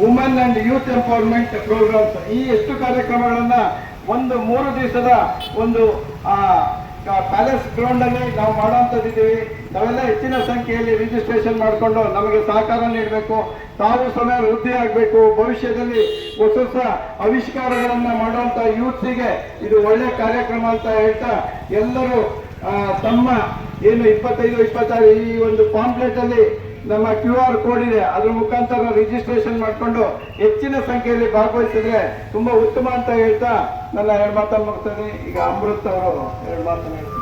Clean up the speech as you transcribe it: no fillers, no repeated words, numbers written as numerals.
Women and youth empowerment programmes ಈ ಎಷ್ಟು ಕಾರ್ಯಕ್ರಮಗಳನ್ನ ಒಂದು 3 ದಿವಸದ ಒಂದು ಪ್ಯಾಲೇಸ್ ಗ್ರೌಂಡ್ ಅಲ್ಲಿ ನಾವು ಮಾಡುವಂತದ್ದಿದ್ದೀವಿ. ನಾವೆಲ್ಲ ಹೆಚ್ಚಿನ ಸಂಖ್ಯೆಯಲ್ಲಿ ರಿಜಿಸ್ಟ್ರೇಷನ್ ಮಾಡಿಕೊಂಡು ನಮಗೆ ಸಹಕಾರ ನೀಡಬೇಕು. ತಾವು ಸಮಯ ವೃದ್ಧಿ ಆಗಬೇಕು. ಭವಿಷ್ಯದಲ್ಲಿ ಹೊಸ ಹೊಸ ಆವಿಷ್ಕಾರಗಳನ್ನ ಮಾಡುವಂತ ಯೂತ್ಸಿಗೆ ಇದು ಒಳ್ಳೆ ಕಾರ್ಯಕ್ರಮ ಅಂತ ಹೇಳ್ತಾ ಎಲ್ಲರೂ ತಮ್ಮ ಏನು 25, 26 ಈ ಒಂದು ಪಾಂಪ್ಲೆಟ್ ಅಲ್ಲಿ ನಮ್ಮ QR ಕೋಡ್ ಇದೆ, ಅದ್ರ ಮುಖಾಂತರ ರಿಜಿಸ್ಟ್ರೇಷನ್ ಮಾಡಿಕೊಂಡು ಹೆಚ್ಚಿನ ಸಂಖ್ಯೆಯಲ್ಲಿ ಭಾಗವಹಿಸಿದ್ರೆ ತುಂಬಾ ಉತ್ತಮ ಅಂತ ಹೇಳ್ತಾ ನನ್ನ 2 ಮಾತನ್ನು ಮುಗಿಸ್ತೇನೆ. ಈಗ ಅಮೃತ್ ಅವರು 2 ಮಾತನ್ನು ಹೇಳ್ತಾರೆ.